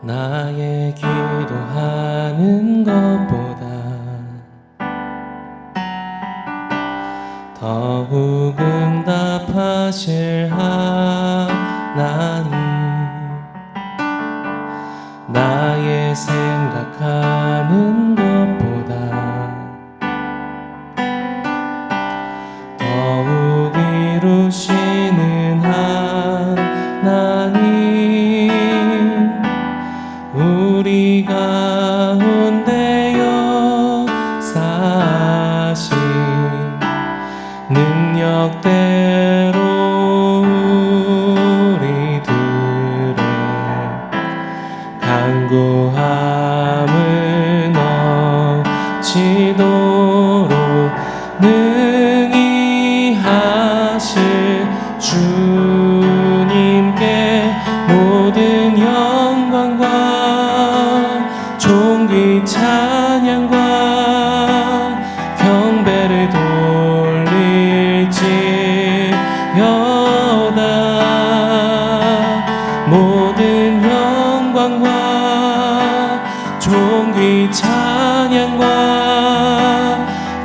나의 기도하는 것보다 더욱 응답하실 하나님, 나의 생각하는 것보다 더욱 이루시는 하나님, 우리 가운데 역사하신 능력대로 우리들의 간구함을 넘치도록 능히 하실 주님께 모든 영광과 존귀 찬양과 경배를 돌릴지어다. 모든 영광과 존귀 찬양과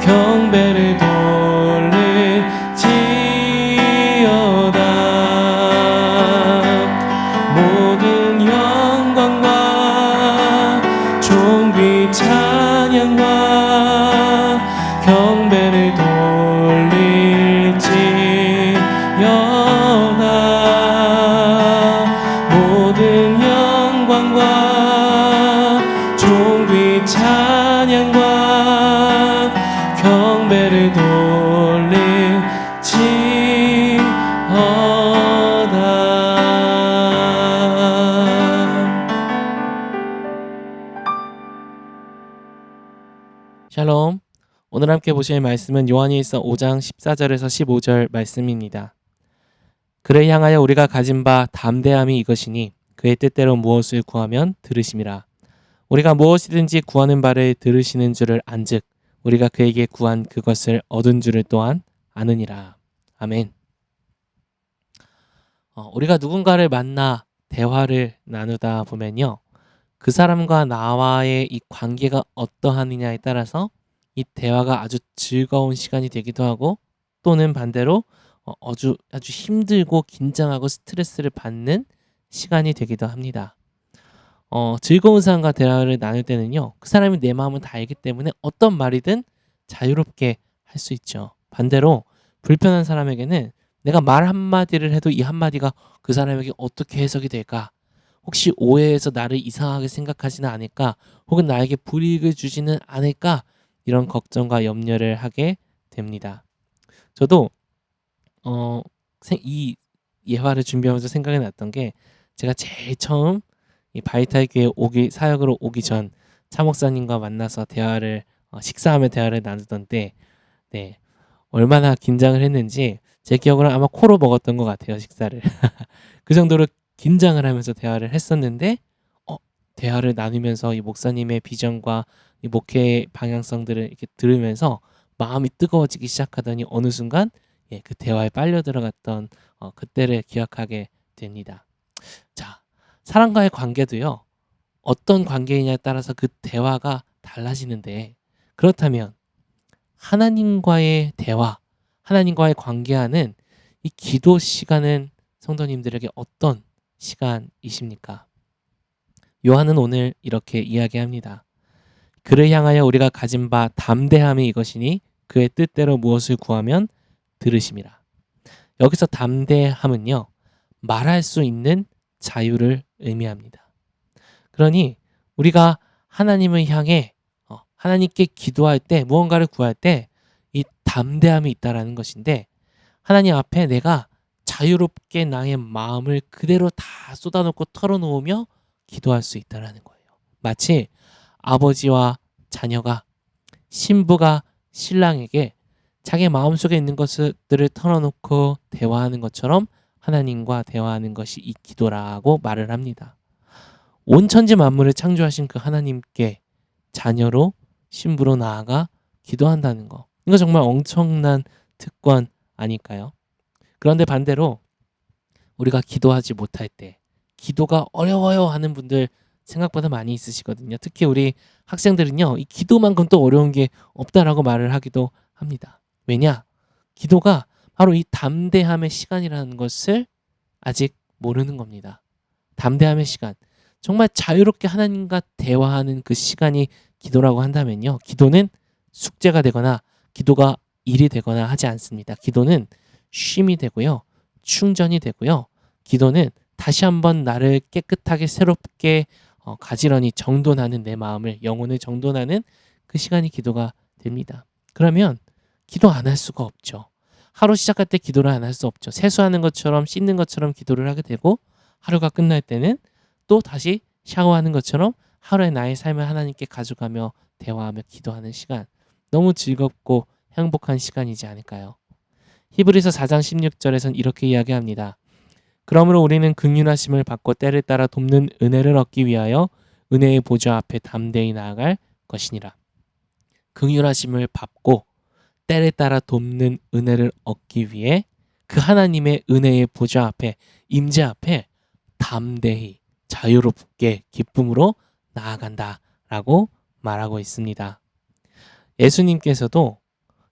경배를 돌릴지어다. 모든 영광과 존귀 찬양과 경배를 돌릴지어다. 모든 영광과 존귀 찬양과 경배를 돌릴지어다. 샬롬. 오늘 함께 보실 말씀은 요한일서 5장 14절에서 15절 말씀입니다. 그를 향하여 우리가 가진 바 담대함이 이것이니 그의 뜻대로 무엇을 구하면 들으심이라. 우리가 무엇이든지 구하는 바를 들으시는 줄을 안즉 우리가 그에게 구한 그것을 얻은 줄을 또한 아느니라. 아멘. 우리가 누군가를 만나 대화를 나누다 보면요, 그 사람과 나와의 이 관계가 어떠하느냐에 따라서 이 대화가 아주 즐거운 시간이 되기도 하고, 또는 반대로 아주 힘들고 긴장하고 스트레스를 받는 시간이 되기도 합니다. 즐거운 사람과 대화를 나눌 때는요, 그 사람이 내 마음을 다 알기 때문에 어떤 말이든 자유롭게 할 수 있죠. 반대로 불편한 사람에게는 내가 말 한마디를 해도 이 한마디가 그 사람에게 어떻게 해석이 될까? 혹시 오해해서 나를 이상하게 생각하지는 않을까? 혹은 나에게 불이익을 주지는 않을까? 이런 걱정과 염려를 하게 됩니다. 저도 이 예화를 준비하면서 생각이 났던 게, 제가 제일 처음 이 바이탈 교회 사역으로 오기 전 차 목사님과 만나서 식사하며 대화를 나누던 때, 네, 얼마나 긴장을 했는지 제 기억으로는 아마 코로 먹었던 것 같아요, 식사를. 그 정도로 긴장을 하면서 대화를 했었는데, 대화를 나누면서 이 목사님의 비전과 이 목회의 방향성들을 이렇게 들으면서 마음이 뜨거워지기 시작하더니 어느 순간 그 대화에 빨려 들어갔던 그때를 기억하게 됩니다. 자, 사람과의 관계도요, 어떤 관계이냐에 따라서 그 대화가 달라지는데, 그렇다면 하나님과의 대화, 하나님과의 관계하는 이 기도 시간은 성도님들에게 어떤 시간이십니까? 요한은 오늘 이렇게 이야기합니다. 그를 향하여 우리가 가진 바 담대함이 이것이니 그의 뜻대로 무엇을 구하면 들으심이라. 여기서 담대함은요, 말할 수 있는 자유를 의미합니다. 그러니 우리가 하나님을 향해 하나님께 기도할 때, 무언가를 구할 때 이 담대함이 있다라는 것인데, 하나님 앞에 내가 자유롭게 나의 마음을 그대로 다 쏟아놓고 털어놓으며 기도할 수 있다라는 거예요. 마치 아버지와 자녀가, 신부가 신랑에게 자기 마음속에 있는 것들을 털어놓고 대화하는 것처럼 하나님과 대화하는 것이 이 기도라고 말을 합니다. 온 천지 만물을 창조하신 그 하나님께 자녀로, 신부로 나아가 기도한다는 거, 이거 정말 엄청난 특권 아닐까요? 그런데 반대로 우리가 기도하지 못할 때, 기도가 어려워요 하는 분들 생각보다 많이 있으시거든요. 특히 우리 학생들은요, 이 기도만큼 또 어려운 게 없다라고 말을 하기도 합니다. 왜냐? 기도가 바로 이 담대함의 시간이라는 것을 아직 모르는 겁니다. 담대함의 시간. 정말 자유롭게 하나님과 대화하는 그 시간이 기도라고 한다면요. 기도는 숙제가 되거나 기도가 일이 되거나 하지 않습니다. 기도는 쉼이 되고요. 충전이 되고요. 기도는 다시 한번 나를 깨끗하게 새롭게 가지런히 정돈하는 내 마음을, 영혼을 정돈하는 그 시간이 기도가 됩니다. 그러면 기도 안 할 수가 없죠. 하루 시작할 때 기도를 안 할 수 없죠. 세수하는 것처럼 씻는 것처럼 기도를 하게 되고, 하루가 끝날 때는 또 다시 샤워하는 것처럼 하루의 나의 삶을 하나님께 가져가며 대화하며 기도하는 시간, 너무 즐겁고 행복한 시간이지 않을까요? 히브리서 4장 16절에선 이렇게 이야기합니다. 그러므로 우리는 긍휼하심을 받고 때를 따라 돕는 은혜를 얻기 위하여 은혜의 보좌 앞에 담대히 나아갈 것이니라. 긍휼하심을 받고 때를 따라 돕는 은혜를 얻기 위해 그 하나님의 은혜의 보좌 앞에, 임재 앞에 담대히 자유롭게 기쁨으로 나아간다라고 말하고 있습니다. 예수님께서도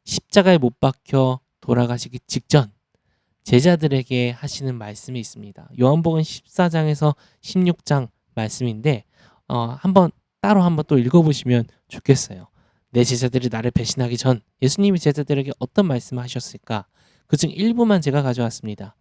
십자가에 못 박혀 돌아가시기 직전 제자들에게 하시는 말씀이 있습니다. 요한복음 14장에서 16장 말씀인데 한번 따로 한번 또 읽어보시면 좋겠어요. 내 제자들이 나를 배신하기 전 예수님이 제자들에게 어떤 말씀을 하셨을까? 그중 일부만 제가 가져왔습니다.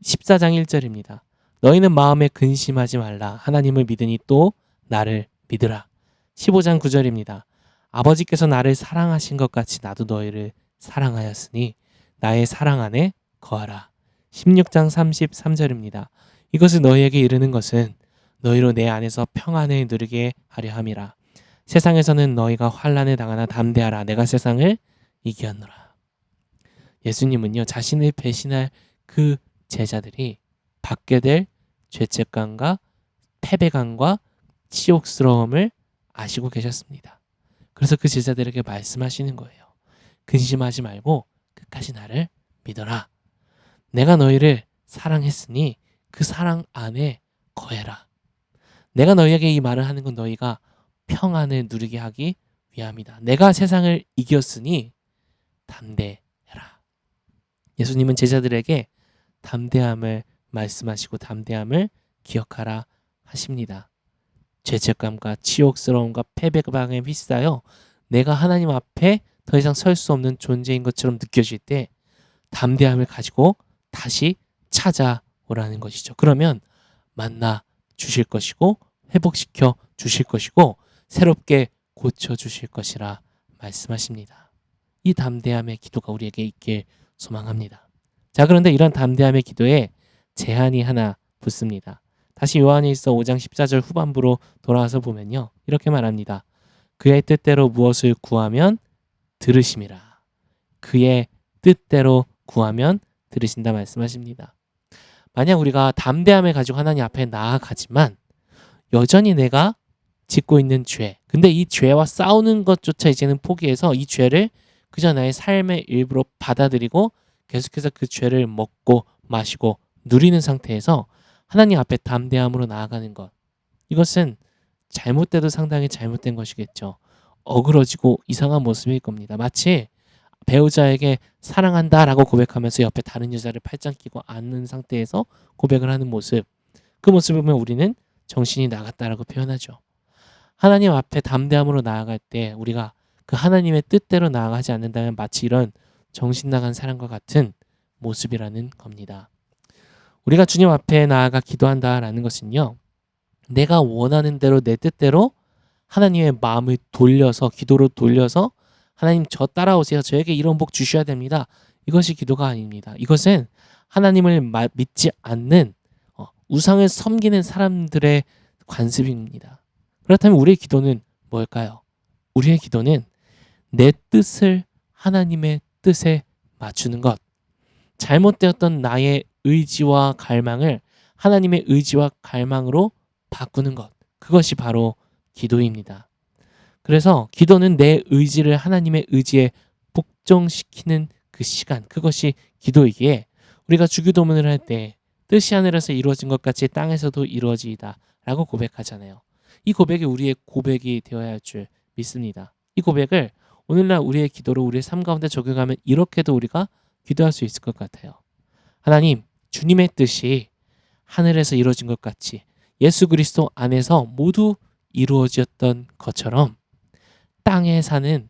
14장 1절입니다. 너희는 마음에 근심하지 말라. 하나님을 믿으니 또 나를 믿으라. 15장 9절입니다. 아버지께서 나를 사랑하신 것 같이 나도 너희를 사랑하였으니 나의 사랑 안에 거하라. 16장 33절입니다. 이것을 너희에게 이르는 것은 너희로 내 안에서 평안을 누리게 하려 함이라. 세상에서는 너희가 환난을 당하나 담대하라. 내가 세상을 이기었노라. 예수님은요, 자신을 배신할 그 제자들이 받게 될 죄책감과 패배감과 치욕스러움을 아시고 계셨습니다. 그래서 그 제자들에게 말씀하시는 거예요. 근심하지 말고 끝까지 나를 믿어라. 내가 너희를 사랑했으니 그 사랑 안에 거해라. 내가 너희에게 이 말을 하는 건 너희가 평안을 누리게 하기 위함이다. 내가 세상을 이겼으니 담대해라. 예수님은 제자들에게 담대함을 말씀하시고 담대함을 기억하라 하십니다. 죄책감과 치욕스러움과 패배감에 휩싸여 내가 하나님 앞에 더 이상 설 수 없는 존재인 것처럼 느껴질 때 담대함을 가지고 다시 찾아오라는 것이죠. 그러면 만나 주실 것이고 회복시켜 주실 것이고 새롭게 고쳐 주실 것이라 말씀하십니다. 이 담대함의 기도가 우리에게 있길 소망합니다. 자, 그런데 이런 담대함의 기도에 제한이 하나 붙습니다. 다시 요한일서 5장 14절 후반부로 돌아와서 보면요, 이렇게 말합니다. 그의 뜻대로 무엇을 구하면 들으심이라. 그의 뜻대로 구하면 들으신다 말씀하십니다. 만약 우리가 담대함을 가지고 하나님 앞에 나아가지만 여전히 내가 짓고 있는 죄, 근데 이 죄와 싸우는 것조차 이제는 포기해서 이 죄를 그저 나의 삶의 일부로 받아들이고 계속해서 그 죄를 먹고 마시고 누리는 상태에서 하나님 앞에 담대함으로 나아가는 것, 이것은 잘못돼도 상당히 잘못된 것이겠죠. 어그러지고 이상한 모습일 겁니다. 마치 배우자에게 사랑한다라고 고백하면서 옆에 다른 여자를 팔짱 끼고 앉는 상태에서 고백을 하는 모습, 그 모습을 보면 우리는 정신이 나갔다라고 표현하죠. 하나님 앞에 담대함으로 나아갈 때 우리가 그 하나님의 뜻대로 나아가지 않는다면 마치 이런 정신 나간 사람과 같은 모습이라는 겁니다. 우리가 주님 앞에 나아가 기도한다라는 것은요, 내가 원하는 대로 내 뜻대로 하나님의 마음을 돌려서, 기도로 돌려서 하나님 저 따라오세요. 저에게 이런 복 주셔야 됩니다. 이것이 기도가 아닙니다. 이것은 하나님을 믿지 않는 우상을 섬기는 사람들의 관습입니다. 그렇다면 우리의 기도는 뭘까요? 우리의 기도는 내 뜻을 하나님의 뜻에 맞추는 것, 잘못되었던 나의 의지와 갈망을 하나님의 의지와 갈망으로 바꾸는 것, 그것이 바로 기도입니다. 그래서 기도는 내 의지를 하나님의 의지에 복종시키는 그 시간, 그것이 기도이기에 우리가 주기도문을 할 때 뜻이 하늘에서 이루어진 것 같이 땅에서도 이루어지이다 라고 고백하잖아요. 이 고백이 우리의 고백이 되어야 할 줄 믿습니다. 이 고백을 오늘날 우리의 기도로 우리의 삶 가운데 적용하면 이렇게도 우리가 기도할 수 있을 것 같아요. 하나님, 주님의 뜻이 하늘에서 이루어진 것 같이 예수 그리스도 안에서 모두 이루어졌던 것처럼 땅에 사는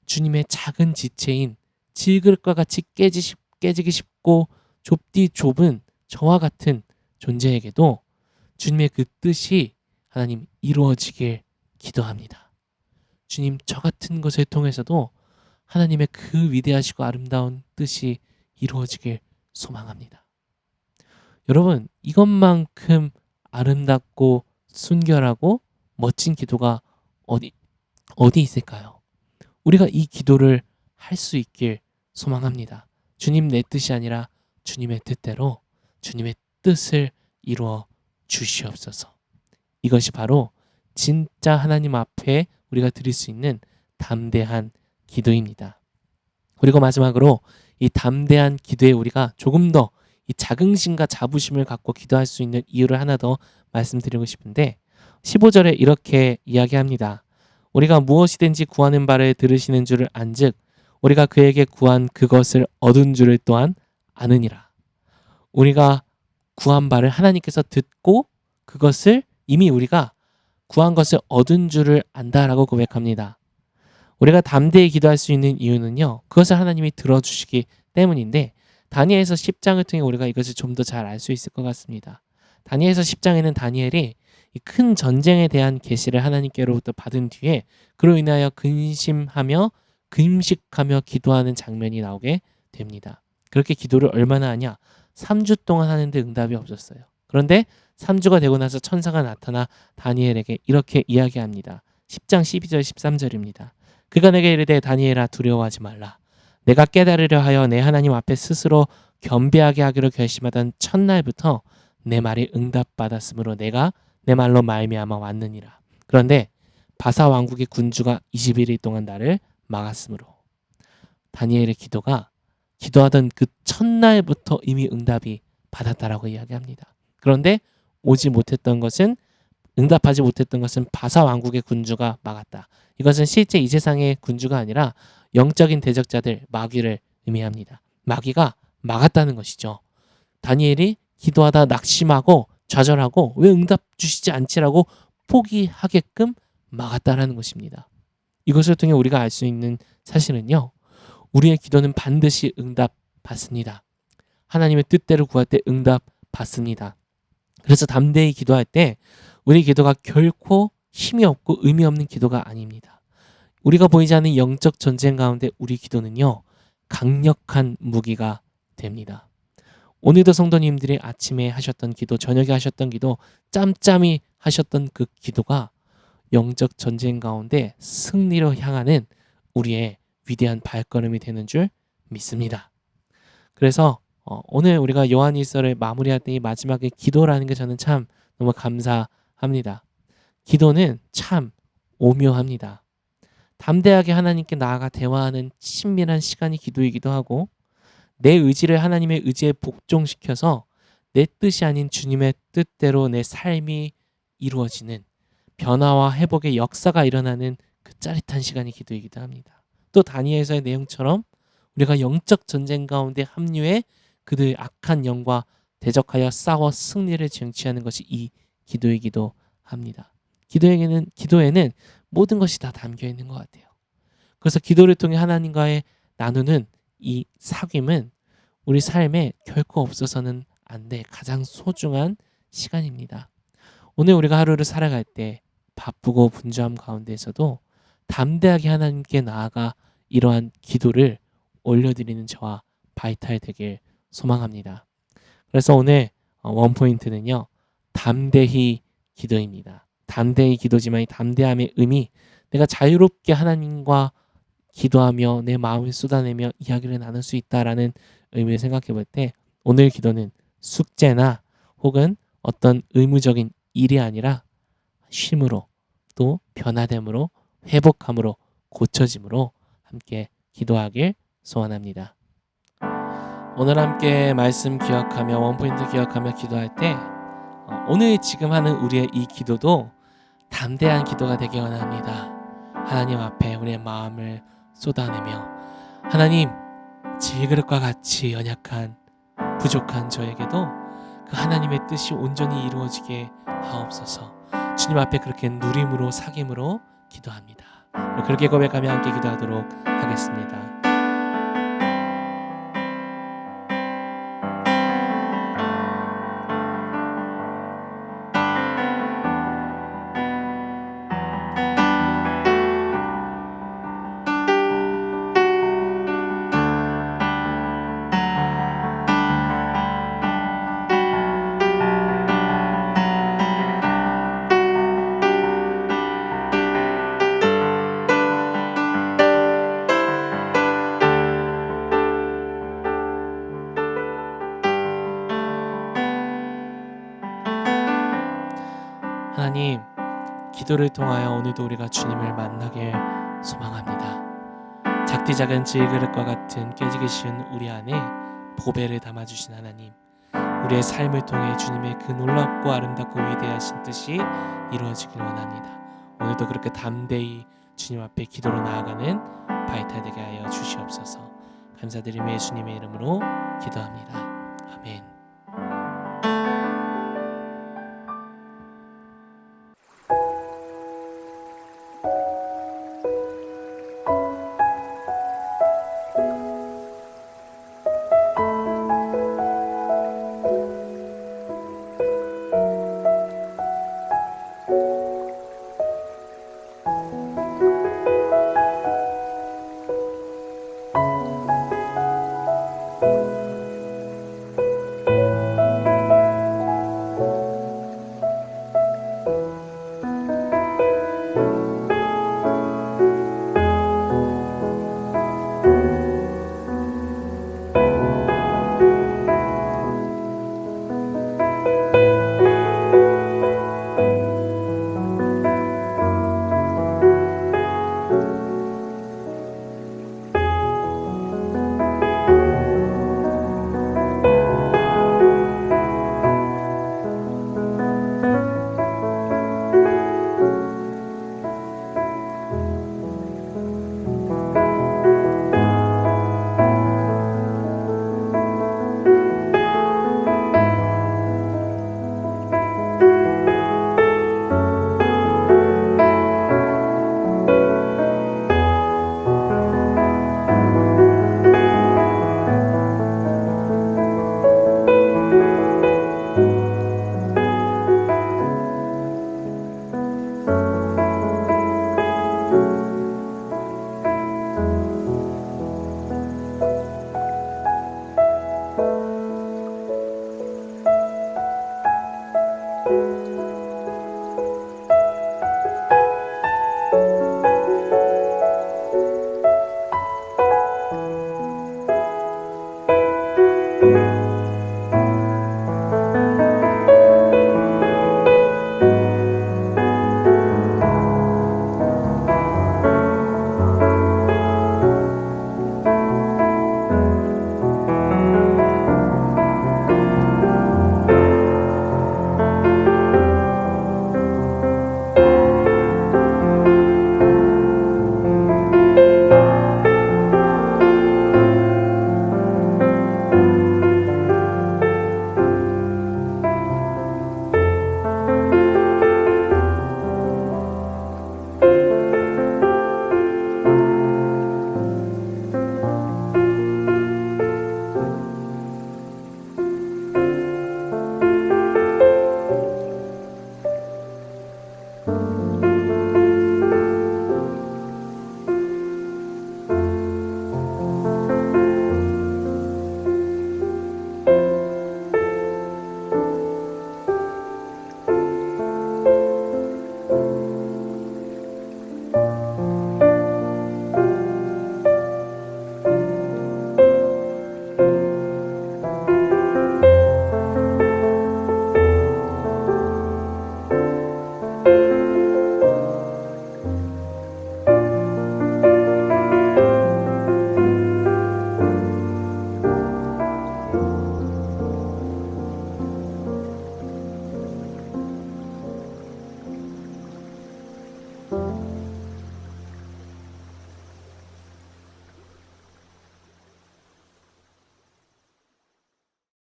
주님의 작은 지체인 질그릇과 같이 깨지기 쉽고 좁디 좁은 저와 같은 존재에게도 주님의 그 뜻이 하나님 이루어지길 기도합니다. 주님, 저 같은 것을 통해서도 하나님의 그 위대하시고 아름다운 뜻이 이루어지길 소망합니다. 여러분, 이것만큼 아름답고 순결하고 멋진 기도가 어디 있을까요? 우리가 이 기도를 할 수 있길 소망합니다. 주님, 내 뜻이 아니라 주님의 뜻대로 주님의 뜻을 이루어 주시옵소서. 이것이 바로 진짜 하나님 앞에 우리가 드릴 수 있는 담대한 기도입니다. 그리고 마지막으로 이 담대한 기도에 우리가 조금 더 이 자긍심과 자부심을 갖고 기도할 수 있는 이유를 하나 더 말씀드리고 싶은데 15절에 이렇게 이야기합니다. 우리가 무엇이든지 구하는 바를 들으시는 줄을 안즉 우리가 그에게 구한 그것을 얻은 줄을 또한 아느니라. 우리가 구한 바를 하나님께서 듣고 그것을 이미 우리가 구한 것을 얻은 줄을 안다라고 고백합니다. 우리가 담대히 기도할 수 있는 이유는요, 그것을 하나님이 들어주시기 때문인데 다니엘서 10장을 통해 우리가 이것을 좀 더 잘 알 수 있을 것 같습니다. 다니엘서 10장에는 다니엘이 이 큰 전쟁에 대한 계시를 하나님께로부터 받은 뒤에 그로 인하여 근심하며 금식하며 기도하는 장면이 나오게 됩니다. 그렇게 기도를 얼마나 하냐? 3주 동안 하는데 응답이 없었어요. 그런데 3주가 되고 나서 천사가 나타나 다니엘에게 이렇게 이야기합니다. 10장 12절 13절입니다. 그가 내게 이르되 다니엘아 두려워하지 말라. 내가 깨달으려 하여 내 하나님 앞에 스스로 겸비하게 하기로 결심하던 첫날부터 내 말이 응답받았으므로 내가 내 말로 말미암아 왔느니라. 그런데 바사 왕국의 군주가 21일 동안 나를 막았으므로 다니엘의 기도가 기도하던 그 첫날부터 이미 응답이 받았다라고 이야기합니다. 그런데 응답하지 못했던 것은 바사 왕국의 군주가 막았다. 이것은 실제 이 세상의 군주가 아니라 영적인 대적자들, 마귀를 의미합니다. 마귀가 막았다는 것이죠. 다니엘이 기도하다 낙심하고 좌절하고 왜 응답 주시지 않지라고 포기하게끔 막았다라는 것입니다. 이것을 통해 우리가 알 수 있는 사실은요, 우리의 기도는 반드시 응답받습니다. 하나님의 뜻대로 구할 때 응답받습니다. 그래서 담대히 기도할 때 우리 기도가 결코 힘이 없고 의미 없는 기도가 아닙니다. 우리가 보이지 않는 영적 전쟁 가운데 우리 기도는요, 강력한 무기가 됩니다. 오늘도 성도님들이 아침에 하셨던 기도, 저녁에 하셨던 기도, 짬짬이 하셨던 그 기도가 영적 전쟁 가운데 승리로 향하는 우리의 위대한 발걸음이 되는 줄 믿습니다. 그래서 오늘 우리가 요한일서를 마무리할 때 이 마지막에 기도라는 게 저는 참 너무 감사합니다. 기도는 참 오묘합니다. 담대하게 하나님께 나아가 대화하는 친밀한 시간이 기도이기도 하고 내 의지를 하나님의 의지에 복종시켜서 내 뜻이 아닌 주님의 뜻대로 내 삶이 이루어지는 변화와 회복의 역사가 일어나는 그 짜릿한 시간이 기도이기도 합니다. 또 다니엘서의 내용처럼 우리가 영적 전쟁 가운데 합류해 그들의 악한 영과 대적하여 싸워 승리를 쟁취하는 것이 이 기도이기도 합니다. 기도에는 모든 것이 다 담겨 있는 것 같아요. 그래서 기도를 통해 하나님과의 나누는 이 사귐은 우리 삶에 결코 없어서는 안 돼 가장 소중한 시간입니다. 오늘 우리가 하루를 살아갈 때 바쁘고 분주함 가운데에서도 담대하게 하나님께 나아가 이러한 기도를 올려드리는 저와 바이탈 되길 소망합니다. 그래서 오늘 원포인트는요, 담대히 기도입니다. 담대히 기도지만 이 담대함의 의미, 내가 자유롭게 하나님과 기도하며 내 마음을 쏟아내며 이야기를 나눌 수 있다라는 의미를 생각해 볼 때 오늘 기도는 숙제나 혹은 어떤 의무적인 일이 아니라 쉼으로 또 변화됨으로 회복함으로 고쳐짐으로 함께 기도하길 소원합니다. 오늘 함께 말씀 기억하며 원포인트 기억하며 기도할 때 오늘 지금 하는 우리의 이 기도도 담대한 기도가 되기 원합니다. 하나님 앞에 우리의 마음을 쏟아내며 하나님, 질그릇과 같이 연약한 부족한 저에게도 그 하나님의 뜻이 온전히 이루어지게 하옵소서. 주님 앞에 그렇게 누림으로 사귐으로 기도합니다. 그렇게 고백하며 함께 기도하도록 하겠습니다. 하나님, 기도를 통하여 오늘도 우리가 주님을 만나길 소망합니다. 작디 작은 질그릇과 같은 깨지기 쉬운 우리 안에 보배를 담아주신 하나님, 우리의 삶을 통해 주님의 그 놀랍고 아름답고 위대하신 뜻이 이루어지길 원합니다. 오늘도 그렇게 담대히 주님 앞에 기도로 나아가는 바이탈 되게 하여 주시옵소서. 감사드리며 예수님의 이름으로 기도합니다. 아멘.